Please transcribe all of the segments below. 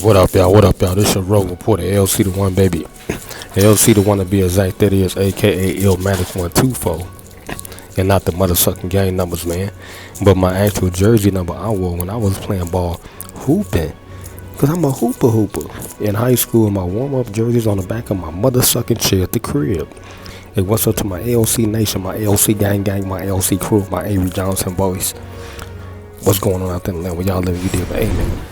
What up, y'all? What up, y'all? This your road reporter, LCDAONE, baby. LCDAONE to be exact, that is aka Illmatic124. And not the motherfucking game numbers, man. But my actual jersey number I wore when I was playing ball hooping. Cause I'm a hooper. In high school, my warm-up jerseys on the back of my motherfucking chair at the crib. It what's up to my LC nation, my LC gang, my LC crew, my Avery Johnson boys. What's going on out there in the land where y'all live? You did, but hey, man.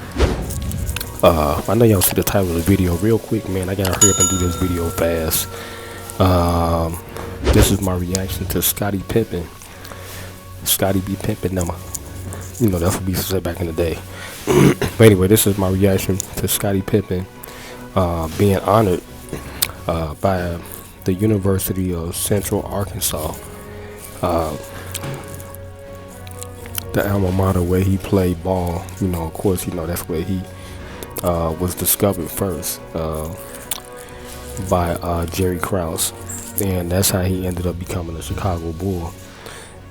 I know y'all see the title of the video real quick, man. I gotta hurry up and do this video fast. This is my reaction to Scottie Pippen. Scottie be pimping them. You know, that's what we used to say back in the day. But anyway, this is my reaction to Scottie Pippen being honored by the University of Central Arkansas, the alma mater where he played ball. You know, of course, you know that's where he was discovered first by Jerry Krause, and that's how he ended up becoming a Chicago Bull.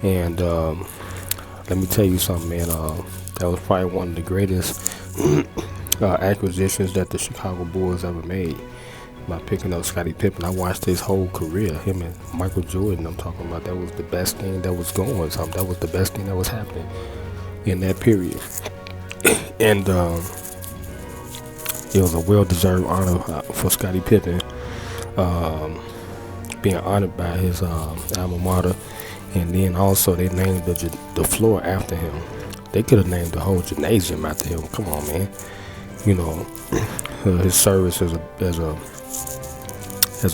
And let me tell you something, man. That was probably one of the greatest acquisitions that the Chicago Bulls ever made by picking up Scottie Pippen. I watched his whole career, him and Michael Jordan. I'm talking about that was the best thing that was going. Something that was the best thing that was happening in that period. And it was a well-deserved honor for Scottie Pippen, being honored by his alma mater. And then also they named the floor after him. They could have named the whole gymnasium after him. Come on, man. You know, his service as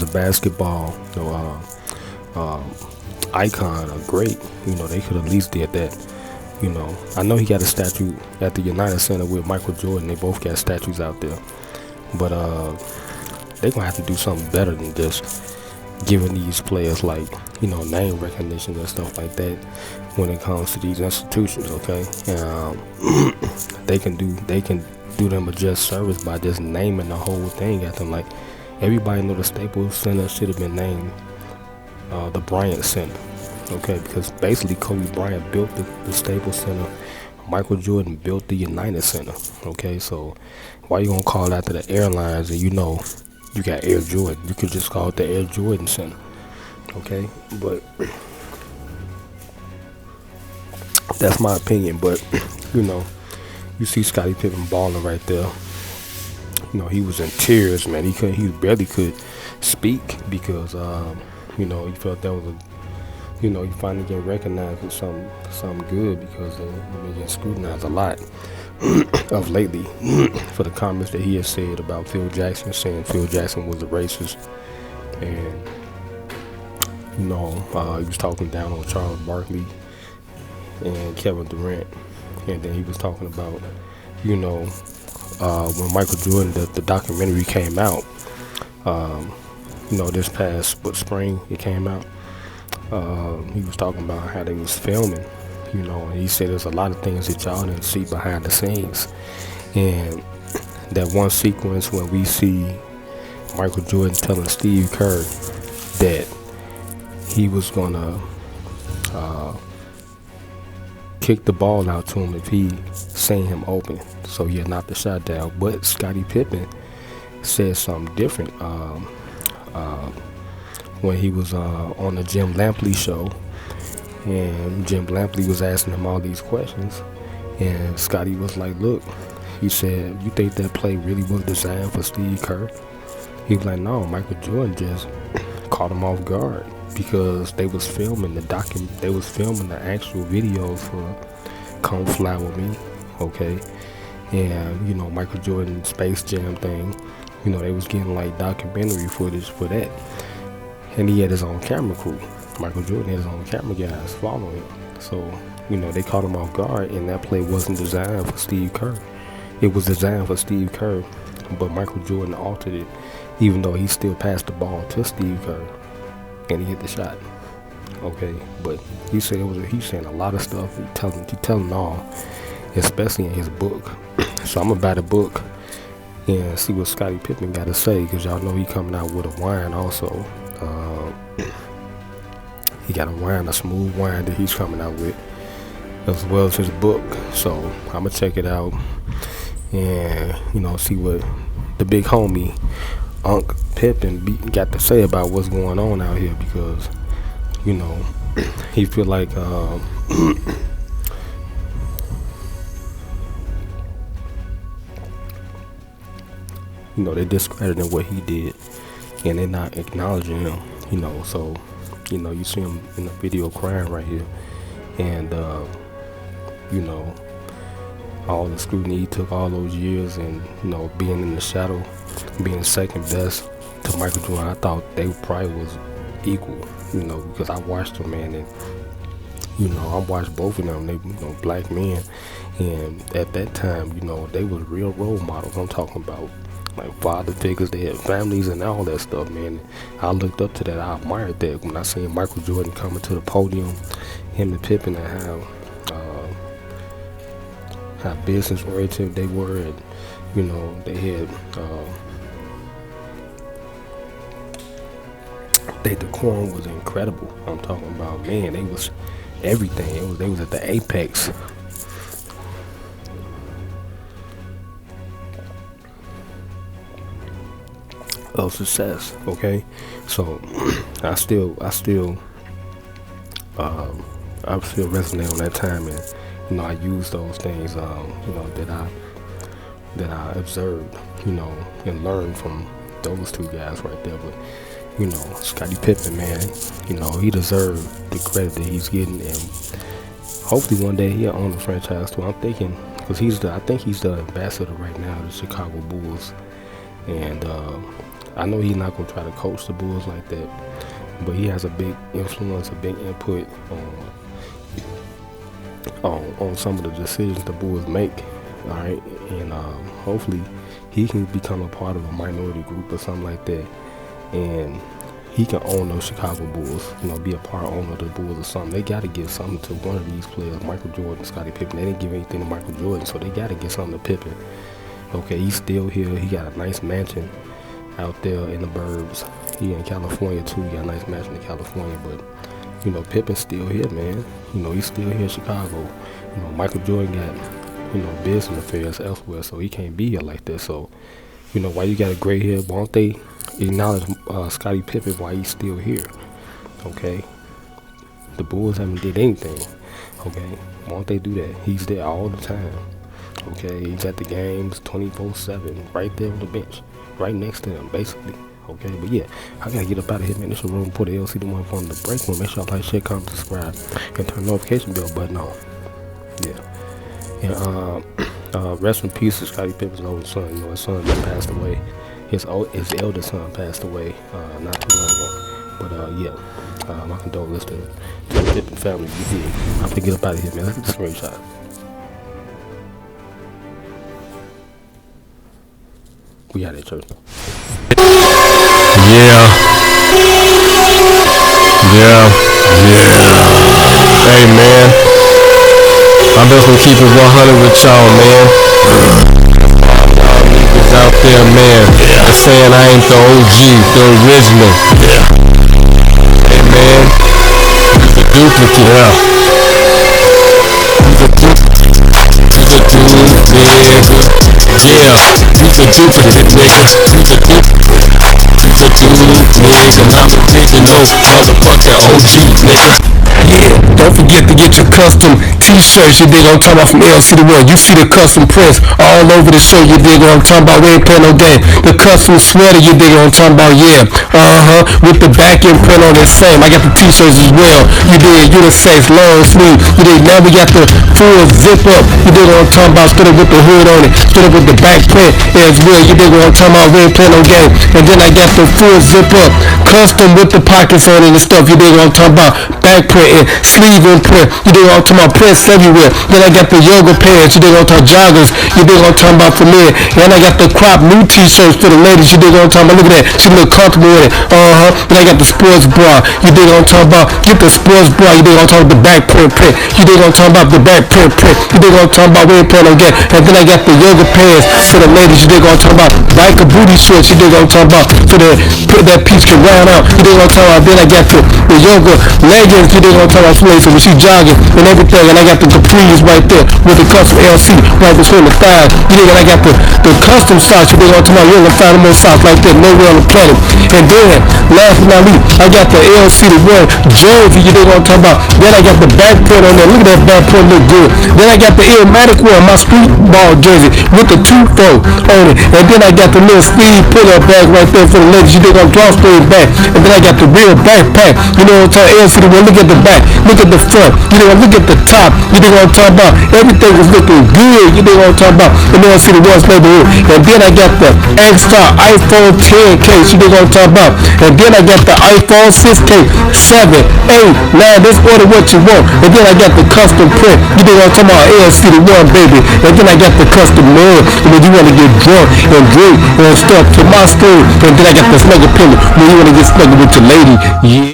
a basketball, you know, icon, a great. You know, they could at least did that. You know, I know he got a statue at the United Center with Michael Jordan. They both got statues out there, but they're gonna have to do something better than just giving these players, like, you know, name recognition and stuff like that when it comes to these institutions. Okay, and they can do them a just service by just naming the whole thing after them. Like, everybody know the Staples Center should have been named the Bryant Center. Okay, because basically Kobe Bryant built the Staples Center, Michael Jordan built the United Center. Okay, so why you gonna call after the airlines and you know you got Air Jordan? You could just call it the Air Jordan Center. Okay, but that's my opinion. But you know, you see Scottie Pippen balling right there. You know, he was in tears, man. He barely could speak because you know, he felt that was a, you know, he finally get recognized with something good, because he's been getting scrutinized a lot of lately for the comments that he has said about Phil Jackson, saying Phil Jackson was a racist, and you know, he was talking down on Charles Barkley and Kevin Durant, and then he was talking about, you know, when Michael Jordan, the documentary came out, you know, this past spring it came out. He was talking about how they was filming, you know, and he said there's a lot of things that y'all didn't see behind the scenes. And that one sequence when we see Michael Jordan telling Steve Kerr that he was gonna kick the ball out to him if he seen him open, so he had knocked the shot down. But Scottie Pippen said something different when he was on the Jim Lampley show, and Jim Lampley was asking him all these questions, and Scottie was like, look, he said, you think that play really was designed for Steve Kerr? He was like, no, Michael Jordan just caught him off guard because they was filming the actual videos for Come Fly With Me. Okay, and you know, Michael Jordan Space Jam thing, you know, they was getting like documentary footage for that. And he had his own camera crew. Michael Jordan had his own camera guys following him. So, you know, they caught him off guard, and that play wasn't designed for Steve Kerr. It was designed for Steve Kerr, but Michael Jordan altered it, even though he still passed the ball to Steve Kerr, and he hit the shot. Okay, but he said he's saying a lot of stuff. He telling all, especially in his book. So I'm gonna buy the book and see what Scottie Pippen got to say, because y'all know he coming out with a wine also. He got a smooth wine that he's coming out with, as well as his book. So I'm gonna check it out, and see what the big homie Unc Pippen got to say about what's going on out here, because you know he feel like they discrediting what he did, and they're not acknowledging him. So you see him in the video crying right here, and all the scrutiny he took all those years, and being in the shadow, being second best to Michael Jordan. I thought they probably was equal, because I watched them, man, and I watched both of them. They black men, and at that time, they was real role models. I'm talking about like father figures. They had families and all that stuff, man. I looked up to that. I admired that when I seen Michael Jordan coming to the podium, him and Pippen, and how business oriented they were, and they had their decorum was incredible. I'm talking about, man, they was everything. They was at the apex. Of success. Okay, so I still resonate on that time, and I use those things that I observed, and learned from those two guys right there. But Scottie Pippen, man, he deserved the credit that he's getting, and hopefully one day he'll own the franchise too. I'm thinking, because I think he's the ambassador right now to the Chicago Bulls, and I know he's not gonna try to coach the Bulls like that, but he has a big influence, a big input on some of the decisions the Bulls make. All right, and hopefully he can become a part of a minority group or something like that, and he can own those Chicago Bulls. Be a part owner of the Bulls or something. They got to give something to one of these players, Michael Jordan, Scottie Pippen. They didn't give anything to Michael Jordan, so they got to give something to Pippen. Okay, he's still here. He got a nice mansion out there in the burbs. He in California too. He got a nice mansion in California, but Pippen's still here, man. He's still here in Chicago. Michael Jordan got business affairs elsewhere, so he can't be here like that. So why you got a gray hair? Why don't they acknowledge Scottie Pippen while he's still here? Okay, the Bulls haven't did anything. Okay, why don't they do that? He's there all the time. Okay, he's at the games 24/7, right there on the bench, right next to him, basically. Okay, but yeah, I gotta get up out of here, man. This is room for the LCDAONE on the break room. Make sure y'all like, share, comment, subscribe, and turn the notification bell button on. Yeah, and rest in peace to Scottie Pippen's oldest son. His son just passed away. His eldest son passed away not too long ago. But yeah, my condolences to the Pippen family. You did. I'm gonna get up out of here, man. Let's get the screenshot. We out of church. Yeah. Hey, man. I'm just gonna keep it 100 with y'all, man. Y'all niggas out there, man. They're saying I ain't the OG, the original. Hey, man. He's a duplicate. He's a duplicate, nigga. Yeah, he's a duplicate, nigga. He's a duplicate, nigga. I'm original, motherfucking OG, nigga. Yeah, don't forget to get your custom t-shirts, you dig what I'm talking about, from LCDAONE. You see the custom prints all over the shirt, you dig what I'm talking about, we ain't playing no game. The custom sweater, you dig what I'm talking about, yeah. With the back end print on it, same. I got the t-shirts as well, you dig, unisex, long sleeve, you dig. Now we got the full zip up, you dig what I'm talking about, stood up with the hood on it, stood up with the back print as well, you dig what I'm talking about, we ain't playing no game. And then I got the full zip up, custom with the pockets on it and stuff, you dig what I'm talking about, back print and sleeve and print, you dig what I'm talking about, prints everywhere. Then I got the yoga pants, you dig what I'm talking about, joggers, you dig what I'm talking about, for men. And I got the crop new t-shirts for the ladies, you dig what I'm talking about, look at that, she look comfortable with it. Then I got the sports bra, you dig what I'm talking about, get the sports bra, you dig what I'm talking about, the back print, you dig what I'm talking about, the back print, you dig what I'm talking about, we ain't playing no game. And then I got the yoga pants for the ladies, you dig what I'm talking about, biker booty shorts, you dig what I'm talking about, so that piece can round out, you dig what I'm talking about. Then I got the yoga leggings, you dig what I'm talking about, so they So when she jogging and everything, and I got the capris right there with the custom LC right between the thighs. You dig? And I got the custom socks. You dig? On tomorrow, you're gonna find more socks like that nowhere on the planet. And then, last but not least, I got the LCDAONE jersey. You dig? On talking about. Then I got the back print on there. Look at that back print, look good. Then I got the Illmatic one, my street ball jersey with the 2-4 on it. And then I got the little Steve pull-up bag right there for the ladies. You dig? On drawstring bag. And then I got the real backpack. You know what I'm talking about? LCDAONE. Look at the back. Look at the front. You dig? Look at the top. You dig? What I'm talking about? Everything is looking good. You dig? What I'm talking about? In LCDAONE's neighborhood. And then I got the X-Star iPhone 10 case. You dig? What I'm talking about? And then I got the iPhone 6 case, 7, 8, 9. Just order what you want. And then I got the custom print. You dig? What I'm talking about? LCDAONE, baby. And then I got the custom mug. When you want to get drunk and drink and stuff to my store. And then I got the snuggle pillow when you want to get snuggle with your lady. Yeah.